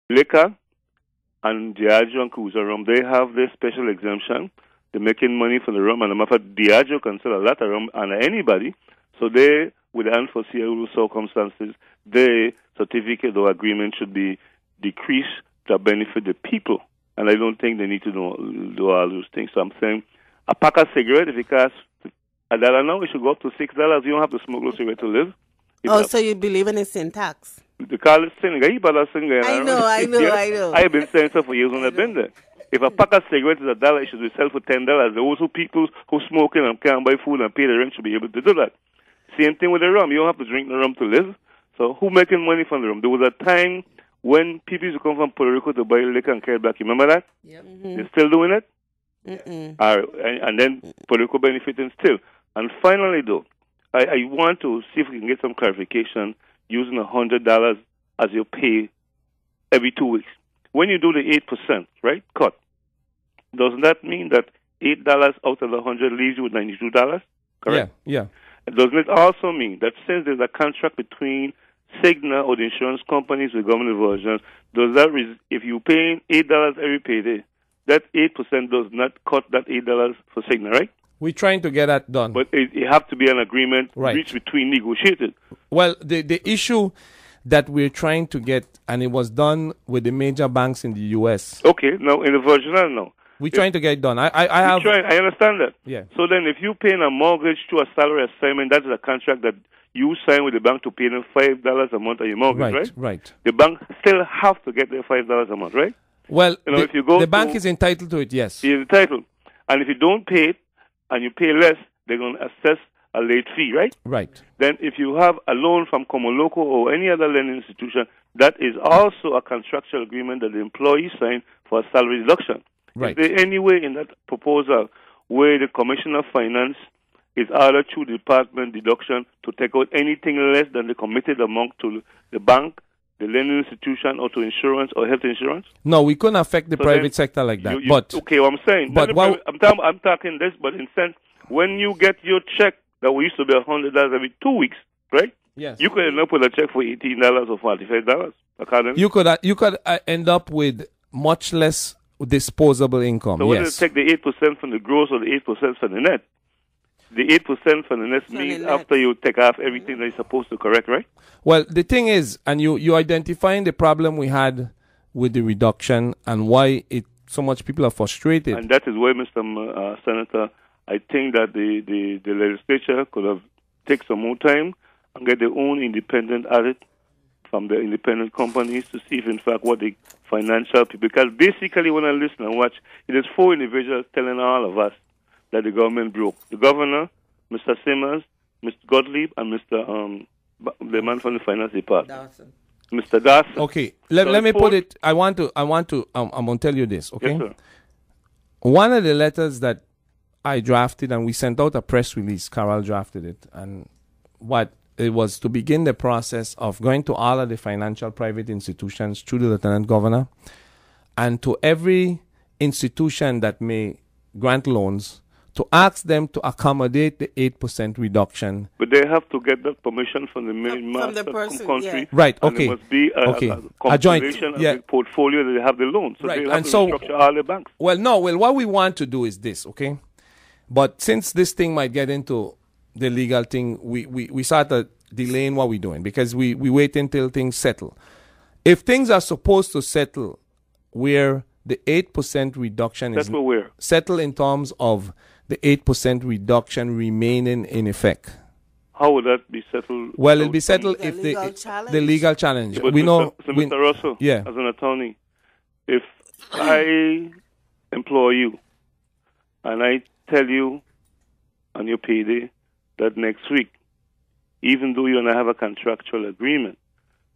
liquor and Diageo and Cruiser rum, they have their special exemption. They're making money from the rum, and matter of fact, Diageo can sell a lot of rum and anybody. So they, with the unforeseeable circumstances, their certificate or agreement should be decreased to benefit the people. And I don't think they need to do all those things. So I'm saying a pack of cigarettes, if it costs $1 now, it should go up to $6. You don't have to smoke those cigarettes to live. So you believe in a sin tax? They call it sin. I know. I've been saying so for years when I've been there. If a pack of cigarettes is $1, it should be sold for $10. Those people who smoking and can't buy food and pay the rent should be able to do that. Same thing with the rum. You don't have to drink the rum to live. So who making money from the rum? There was a time when people used to come from Puerto Rico to buy liquor and carry it back. You remember that? Yep. They're still doing it? And then Puerto Rico benefiting still. And finally, though, I want to see if we can get some clarification using $100 as your pay every 2 weeks. When you do the 8%, right, cut, doesn't that mean that $8 out of the 100 leaves you with $92? Correct? Yeah. Doesn't it also mean that since there's a contract between Cigna or the insurance companies with government versions, does that if you're paying $8 every payday, that 8% does not cut that $8 for Cigna, right? We're trying to get that done. But it has to be an agreement reached between negotiated. Well, the issue that we're trying to get, and it was done with the major banks in the U.S. Okay, now in the virginal, no. We're trying to get it done. I understand that. Yeah. So then if you're paying a mortgage to a salary assignment, that's a contract that you sign with the bank to pay them $5 a month on your mortgage, right? Right. The bank still have to get their $5 a month, right? Well, if you go the bank is entitled to it, yes. He's entitled. And if you don't pay it and you pay less, they're going to assess a late fee, right? Right. Then if you have a loan from Comoloco or any other lending institution, that is also a contractual agreement that the employee signed for a salary reduction. Right. Is there any way in that proposal where the Commissioner of Finance is ordered through the department deduction to take out anything less than the committed amount to the bank, the lending institution, or to insurance or health insurance? No, we couldn't affect the private sector like that. Okay, what I'm saying. But I'm talking this, but in sense, when you get your check that we used to be $100 every 2 weeks, right? Yes. You could end up with a check for $18 or $45. Accordingly. You could end up with much less disposable income. So whether you take the 8% from the gross or the 8% from the net, the 8% from the net means after you take off everything that you're supposed to correct, right? Well, the thing is, and you identifying the problem we had with the reduction and why so much people are frustrated. And that is why, Mr. Senator, I think that the legislature could have taken some more time and get their own independent audit from the independent companies to see if, in fact, what the financial people... Because basically, when I listen and watch, it is 4 individuals telling all of us that the government broke. The governor, Mr. Simmons, Mr. Gottlieb, and Mr. the man from the finance department. Dawson. Mr. Dawson. Okay, let me put it... I'm going to tell you this, okay? Yes, sir. One of the letters that I drafted, and we sent out a press release, Carol drafted it, and what it was to begin the process of going to all of the financial private institutions through the Lieutenant Governor, and to every institution that may grant loans, to ask them to accommodate the 8% reduction. But they have to get that permission from the main country. Yeah. Right, okay. And there must be a compilation of the portfolio that they have the loan. So right. they have to restructure all the banks. Well, what we want to do is this, okay? But since this thing might get into the legal thing, we started delaying what we're doing because we wait until things settle. If things are supposed to settle where the 8% reduction is settled in terms of the 8% reduction remaining in effect. How would that be settled? Well, it'll be settled if the legal challenge. Yeah, we know. Mr. Russell, as an attorney, if I employ you and I tell you on your payday that next week, even though you and I have a contractual agreement,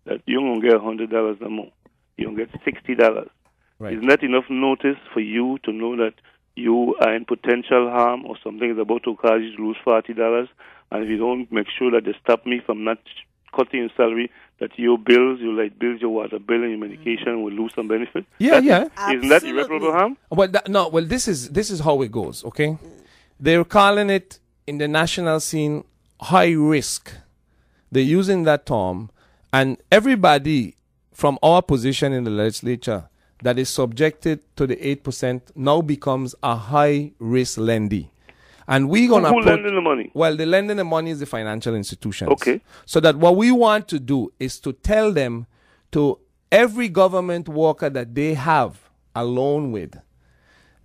that you're going to get $100 a month, you're going to get $60. Right. Isn't that enough notice for you to know that you are in potential harm or something is about to cause you to lose $40? And if you don't make sure that they stop me from not cutting your salary, that your bills, your light bills, your water bill, and your medication will lose some benefit? Yeah. Isn't that irreparable harm? Well, this is how it goes, okay? They're calling it, in the national scene, high risk. They're using that term, and everybody from our position in the legislature that is subjected to the 8% now becomes a high-risk lending. And we're going to Who lending the money? Well, the lending the money is the financial institutions. Okay. So that what we want to do is to tell them, to every government worker that they have a loan with,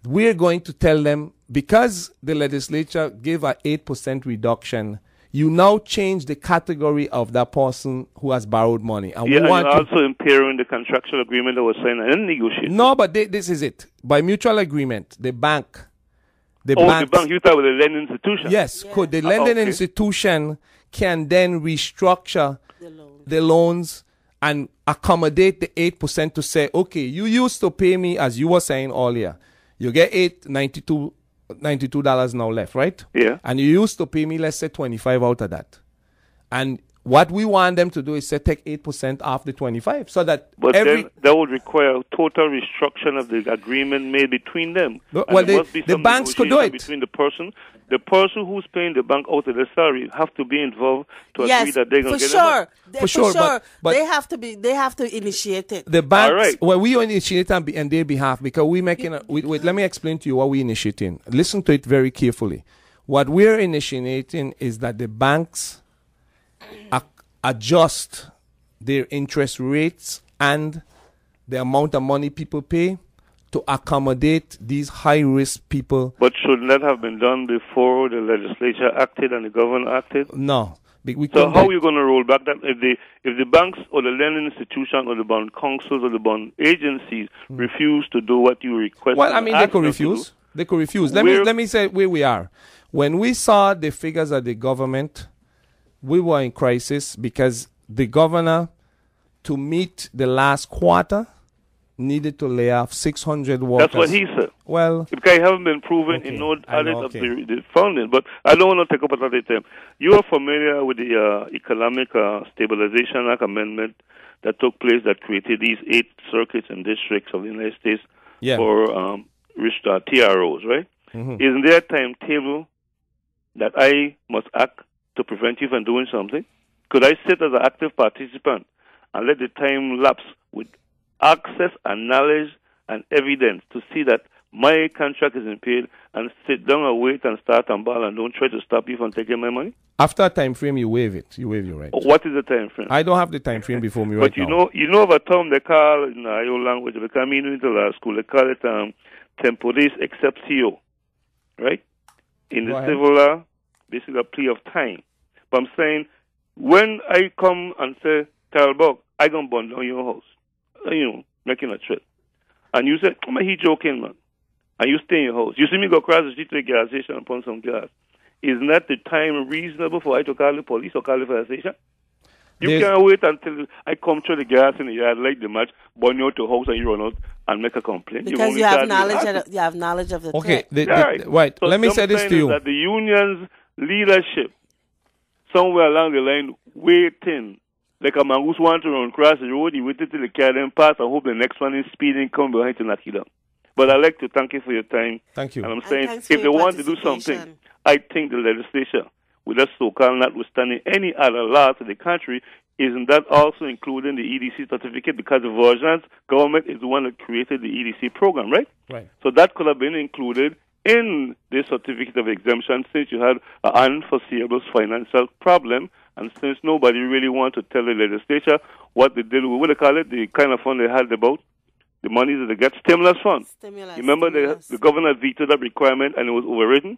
we're going to tell them, because the legislature gave an 8% reduction, you now change the category of that person who has borrowed money. And we want and you're also impairing the contractual agreement that was signed and negotiated. No, but this is it. By mutual agreement, the bank... The bank, you thought with the lending institution? Yes, could. The lending institution can then restructure the loans and accommodate the 8% to say, okay, you used to pay me, as you were saying earlier, you get $92 now left, right? Yeah. And you used to pay me, let's say, 25 out of that. And what we want them to do is say take 8% off the 25, so that then that would require total restructuring of the agreement made between them. Well, the banks could do it. Between the person who's paying the bank out of the salary have to be involved to agree that they're going to get it. For sure. But they have to initiate it. The banks, well, we initiate on their behalf because we're making wait, let me explain to you what we're initiating. Listen to it very carefully. What we're initiating is that the banks adjust their interest rates and the amount of money people pay to accommodate these high-risk people. But shouldn't that have been done before the legislature acted and the governor acted? No. So how are you going to roll back that if the banks or the lending institution or the bond councils or the bond agencies refuse to do what you request? Well, I mean, they could refuse. They could refuse. Let me say where we are. When we saw the figures of the government, we were in crisis because the governor, to meet the last quarter, needed to lay off 600 workers. That's what he said. Well, because I haven't been proven in no audit of the funding, but I don't want to take up a lot of time. You are familiar with the Economic Stabilization Act amendment that took place that created these 8 circuits and districts of the United States for TROs, right? Mm-hmm. Isn't there a timetable that I must act to prevent you from doing something? Could I sit as an active participant and let the time lapse with access and knowledge and evidence to see that my contract is impaired and sit down and wait and start and ball and don't try to stop you from taking my money? After a time frame, you waive it. You waive your right. What is the time frame? I don't have the time frame before me but now. But you know of a term they call in the IO language, because I'm in the law school, they call it temporis exceptio, right? In the civil law, basically a plea of time. But I'm saying, when I come and say, Carl Buck, I going to burn down your house, making a threat, and you say, he joking, man, and you stay in your house. You see me go across the street to a gas station and pump some gas. Isn't that the time reasonable for I to call the police or call the fire station? You can't wait until I come through the gas in the yard, light the match, burn you out to house, and you run out and make a complaint. Because you have knowledge of the threat. Right. So let me say this to you. That the union's leadership, somewhere along the line, waiting, like a man who's want to run across the road, he waited till the car then pass and hope the next one is speeding, come behind to knock you down. But I'd like to thank you for your time. Thank you. And I'm saying, if they want to do something, I think the legislature, with that so-called notwithstanding any other laws in the country, isn't that also including the EDC certificate? Because the Virgin's government is the one that created the EDC program, right? Right. So that could have been included in this certificate of exemption since you had an unforeseeable financial problem, and since nobody really wanted to tell the legislature what they did with, what they call it, the kind of fund they had about, the money that they get, stimulus fund. Remember the governor vetoed that requirement and it was overridden?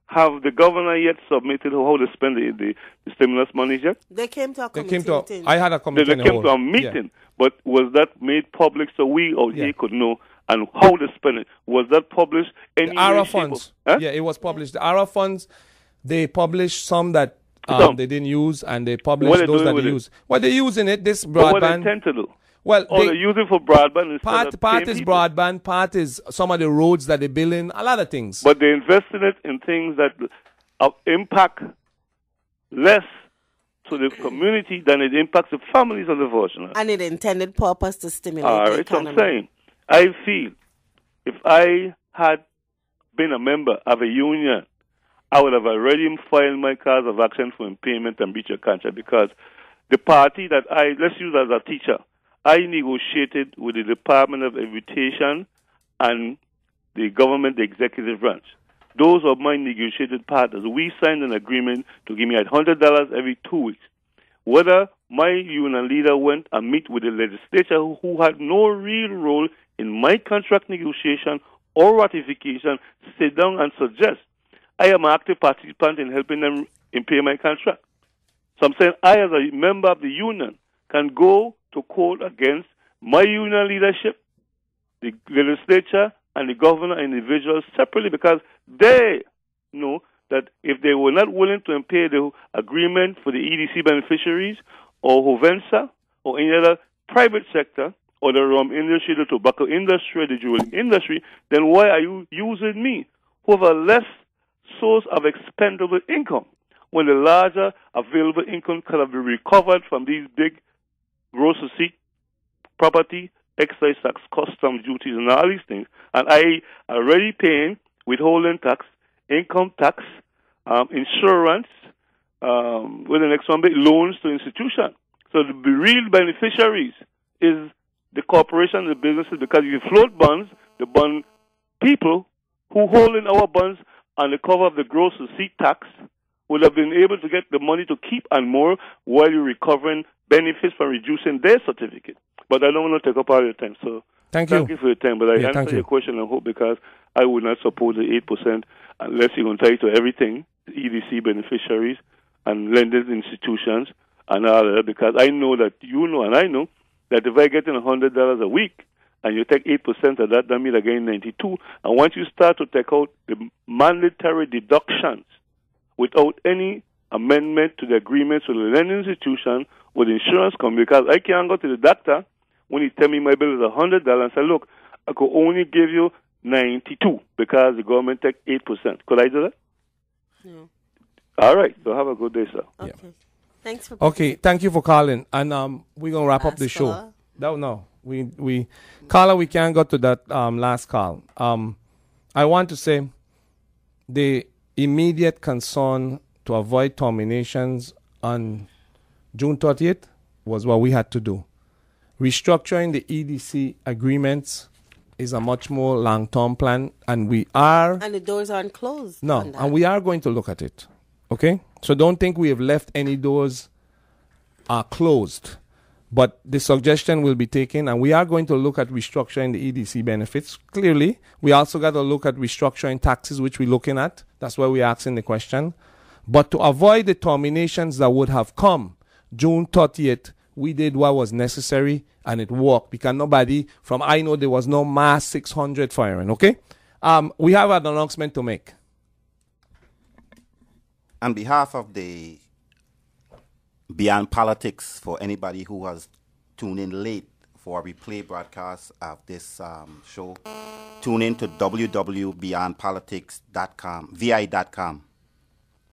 Have the governor yet submitted how to spend the stimulus money yet? They came to a committee. I had a committee. They came to a meeting, but was that made public so we or he could know and how to spend it? Was that published? The ARA funds. Huh? Yeah, it was published. The ARA funds, they published some that they didn't use, and they published those that they used. Well, they're using it, this broadband. What they intend to do? Well, they use it for broadband instead of part is people. Broadband, part is some of the roads that they're building, a lot of things. But they invest in it in things that impact less to the community than it impacts the families of the Virgin. And it intended purpose to stimulate the economy. So I'm saying, I feel if I had been a member of a union, I would have already filed my cause of action for impairment and breach of contract, because the party that let's use as a teacher, I negotiated with the Department of Education and the government, the executive branch. Those are my negotiated partners. We signed an agreement to give me $100 every 2 weeks. Whether my union leader went and meet with the legislature who had no real role in my contract negotiation or ratification, sit down and suggest I am an active participant in helping them pay my contract. So I'm saying I, as a member of the union, can go to court against my union leadership, the legislature, and the governor individuals separately because they know that if they were not willing to pay the agreement for the EDC beneficiaries or Hovensa or any other private sector or the rum industry, the tobacco industry, the jewelry industry, then why are you using me who have a less source of expendable income when the larger available income could have been recovered from these big gross receipt, property, excise tax, customs duties, and all these things? And I already paying withholding tax, income tax, insurance, with the next one, loans to institutions. So the real beneficiaries is the corporation, the businesses, because if you float bonds, the bond people who hold in our bonds on the cover of the gross receipt tax would have been able to get the money to keep and more while you're recovering benefits from reducing their certificate. But I don't want to take up all your time. So thank you for your time. But I answer your question, I hope, because I would not support the 8% unless you're going to tie to everything, the EDC beneficiaries and lending institutions and all that, because I know that you know and I know that if I get in $100 a week and you take 8% of that, that means I gain 92. And once you start to take out the mandatory deductions without any amendment to the agreements with the lending institution, with the insurance company, because I can't go to the doctor when he tell me my bill is $100 and say, look, I could only give you 92 because the government take 8%. Could I do that? No. All right. So have a good day, sir. Okay. Yeah. Thanks for. Okay. Thank you for calling, and we're gonna wrap up the show. No, we caller, we can't go to that last call. I want to say the immediate concern to avoid terminations on June 30th was what we had to do. Restructuring the EDC agreements is a much more long-term plan, and we are... And the doors aren't closed. No, and we are going to look at it, okay? So don't think we have left any doors closed, but the suggestion will be taken, and we are going to look at restructuring the EDC benefits. Clearly, we also got to look at restructuring taxes, which we're looking at. That's why we're asking the question. But to avoid the terminations that would have come June 30th, we did what was necessary, and it worked because nobody from I know there was no mass 600 firing, okay? We have an announcement to make. On behalf of the Beyond Politics, for anybody who has tuned in late for a replay broadcast of this show, tune in to www.beyondpolitics.com, vi.com.